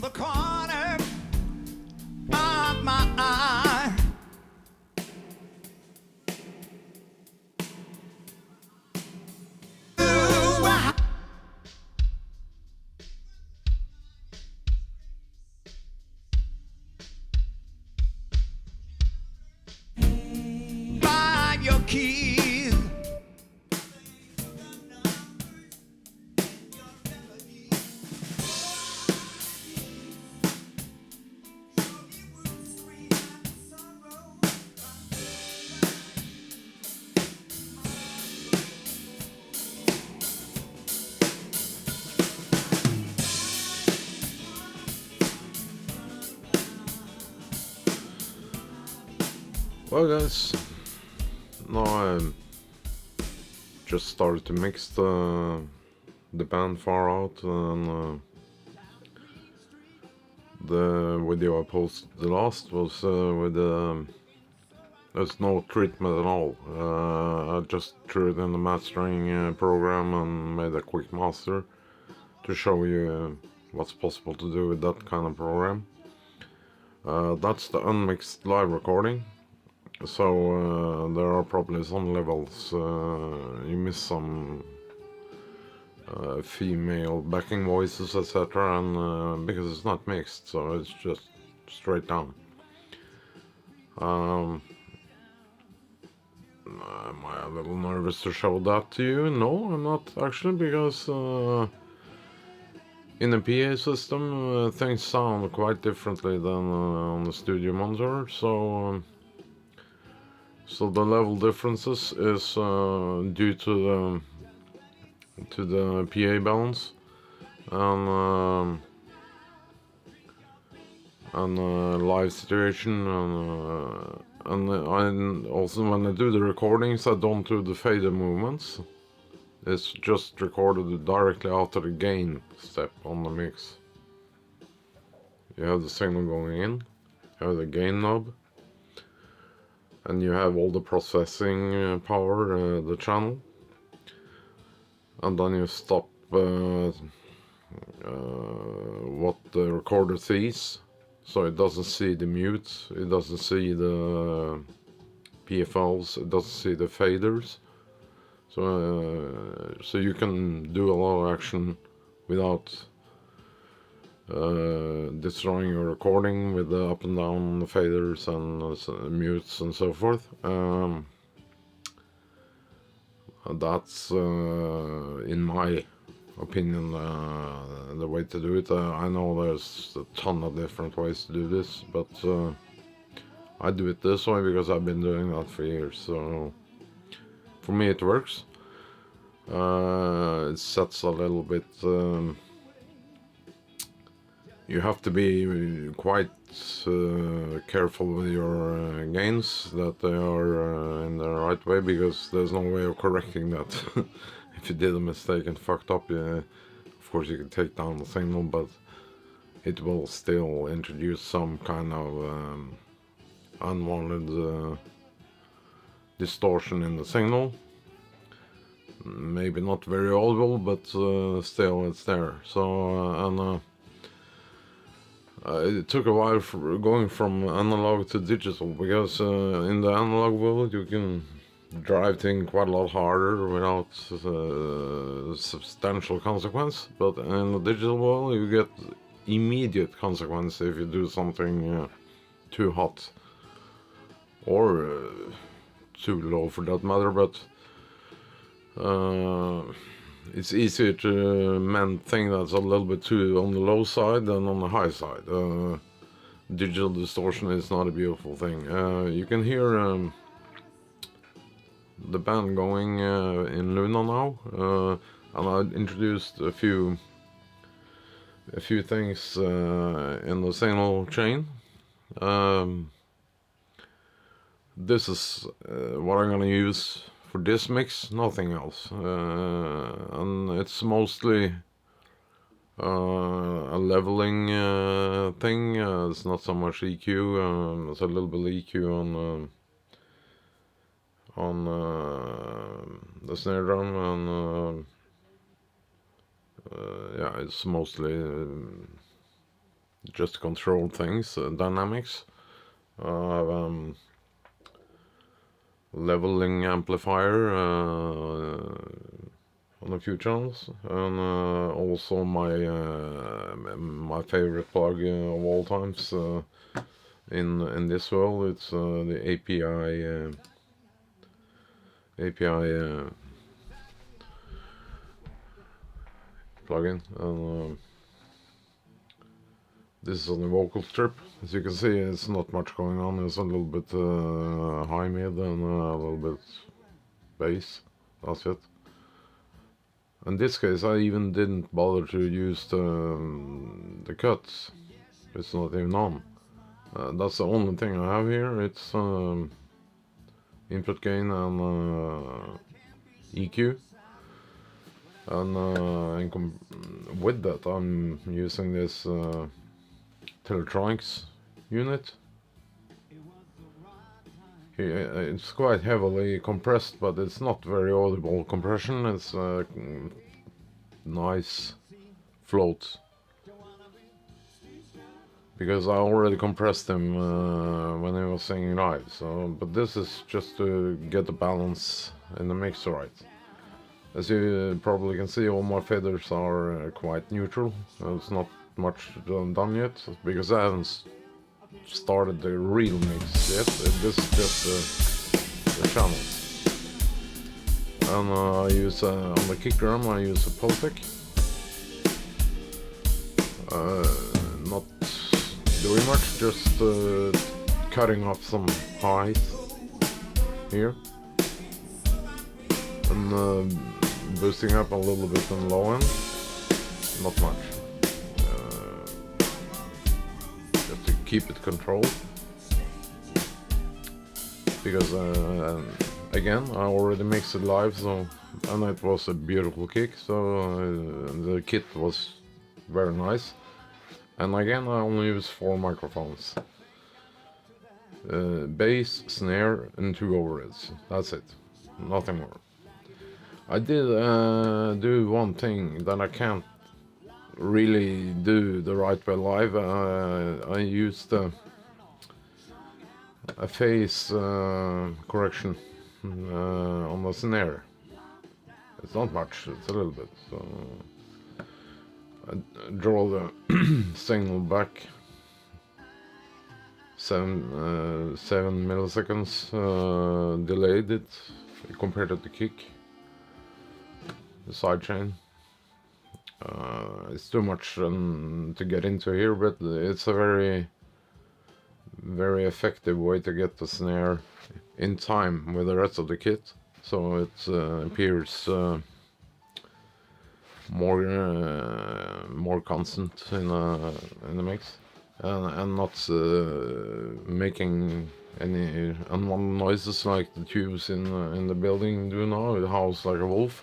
the corner of my eye. Ooh, buy your keys. Well guys, now I just started to mix the band Far Out, and the video I posted the last was with there's no treatment at all. I just threw it in the mastering program and made a quick master to show you what's possible to do with that kind of program. That's the unmixed live recording. So there are probably some levels you miss some female backing voices, etc. And because it's not mixed, so it's just straight down. Am I a little nervous to show that to you? No, I'm not actually, because in a PA system things sound quite differently than on the studio monitor. So the level differences is due to the PA balance and live situation, and I also, when I do the recordings, I don't do the fader movements. It's just recorded directly after the gain step on the mix. You have the signal going in, you have the gain knob, and you have all the processing power, the channel, and then you stop what the recorder sees, so it doesn't see the mutes, it doesn't see the PFLs, it doesn't see the faders, so you can do a lot of action without destroying your recording with the up and down the faders and mutes and so forth. That's in my opinion the way to do it. I know there's a ton of different ways to do this, but I do it this way because I've been doing that for years, so for me it works. It sets a little bit you have to be quite careful with your gains, that they are in the right way, because there's no way of correcting that. If you did a mistake and fucked up, of course you can take down the signal, but it will still introduce some kind of unwanted distortion in the signal. Maybe not very audible, but still it's there. So it took a while for going from analog to digital, because in the analog world you can drive things quite a lot harder without substantial consequence, but in the digital world you get immediate consequence if you do something too hot or too low for that matter, but it's easier to mend thing that's a little bit too on the low side than on the high side. Digital distortion is not a beautiful thing. You can hear the band going in Luna now, and I introduced a few things in the signal chain. This is what I'm gonna use for this mix, nothing else, and it's mostly a leveling thing. It's not so much EQ, it's a little bit EQ on the snare drum, and yeah, it's mostly just to control things, dynamics. I have leveling amplifier on a few channels, and also my favorite plug of all times in this world. It's the API plugin, and this is on the vocal strip. As you can see, it's not much going on. It's a little bit high mid and a little bit bass. That's it. In this case, I even didn't bother to use the cuts. It's not even on. That's the only thing I have here. It's input gain and EQ. And with that, I'm using this Teletronics unit. It's quite heavily compressed, but it's not very audible compression. It's nice float, because I already compressed him when he was singing live. So, but this is just to get the balance in the mix right. As you probably can see, all my faders are quite neutral. It's not much done yet, because I haven't started the real mix yet. This is just the channels. And I use on the kick drum I use a Pultec. Not doing much, just cutting off some highs here and boosting up a little bit on low end. Not much. Just to keep it controlled, because again, I already mixed it live, so, and it was a beautiful kick, so the kit was very nice. And again, I only use 4 microphones, bass, snare, and 2 overheads. That's it, nothing more. I did do one thing that I can't really do the right way live. I used a phase correction on the snare. It's not much, it's a little bit. So I draw the signal back 7 milliseconds, delayed it compared to the kick, the sidechain. It's too much to get into here, but it's a very, very effective way to get the snare in time with the rest of the kit, so it appears more constant in the mix, and not making any unwanted noises like the tubes in the building do now. It howls like a wolf.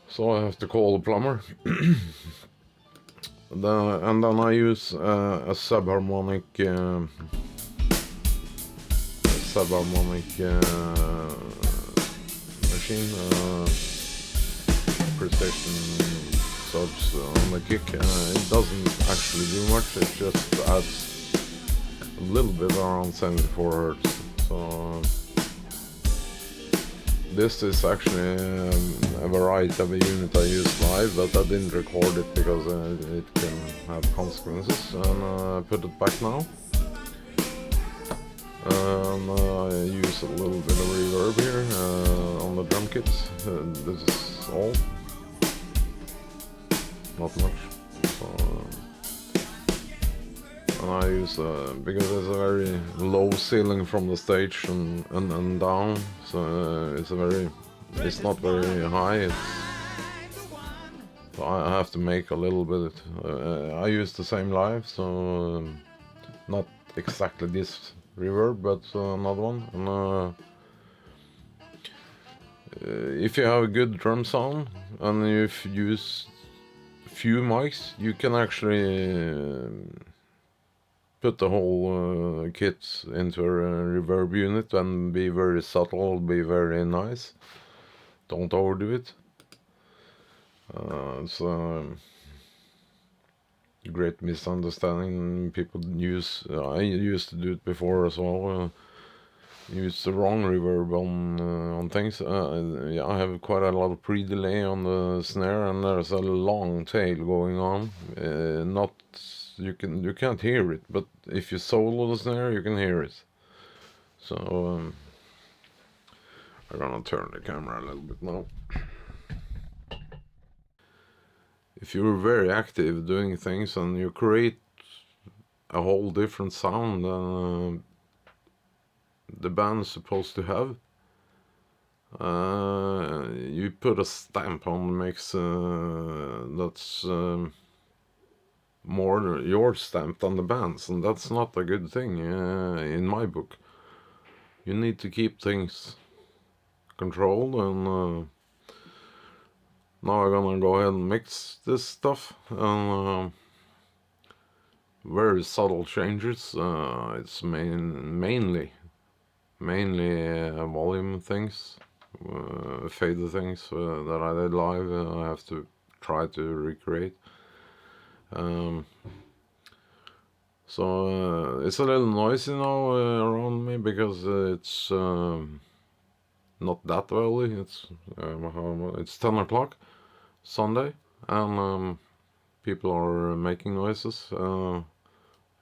So I have to call a plumber. And then I use a subharmonic machine, precision subs on the kick. It doesn't actually do much, it just adds a little bit around 74 Hertz. So this is actually a variety of a unit I use live, but I didn't record it because it can have consequences, and I put it back now. And I use a little bit of reverb here on the drum kit. This is all, not much. So, and I use because there's a very low ceiling from the stage and down, so it's not very high. So I have to make a little bit. I use the same live, so not exactly this reverb, but another one. And if you have a good drum sound and if you use few mics, you can actually put the whole kit into a reverb unit and be very subtle, be very nice. Don't overdo it. So great misunderstanding. People I used to do it before as well. Use the wrong reverb on things. Yeah, I have quite a lot of pre-delay on the snare, and there's a long tail going on. Not you can't hear it, but if you solo the snare, you can hear it. So I'm gonna turn the camera a little bit now. If you're very active doing things and you create a whole different sound than the band's supposed to have, you put a stamp on the mix that's more your stamp than the band's, and that's not a good thing in my book. You need to keep things controlled, and now I'm gonna go ahead and mix this stuff, and very subtle changes. It's mainly volume things, fader things that I did live. I have to try to recreate. So it's a little noisy now around me because it's not that early. It's 10 o'clock Sunday, and people are making noises.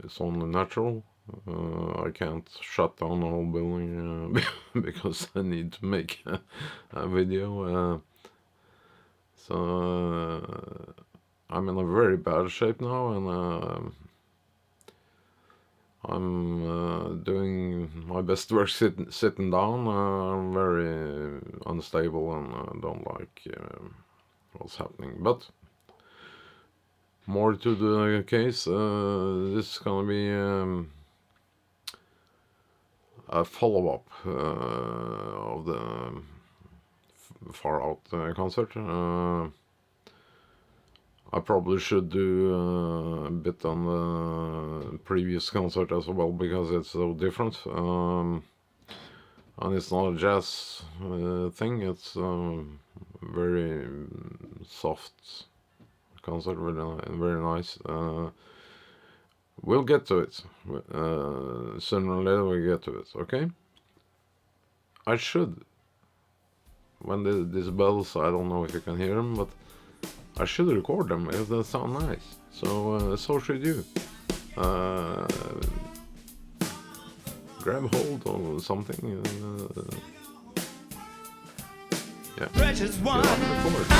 It's only natural. I can't shut down the whole building because I need to make a video. So I'm in a very bad shape now, and I'm doing my best work sitting down. I'm very unstable and don't like what's happening. But more to the case, this is gonna be a follow-up of the Far Out concert. I probably should do a bit on the previous concert as well, because it's so different. And it's not a jazz thing, it's very soft concert, very nice. We'll get to it. Sooner or later we'll get to it, okay? I should, when these bells, I don't know if you can hear them, but I should record them if they sound nice. So should you. Grab hold of something. Yeah. Precious one. Record.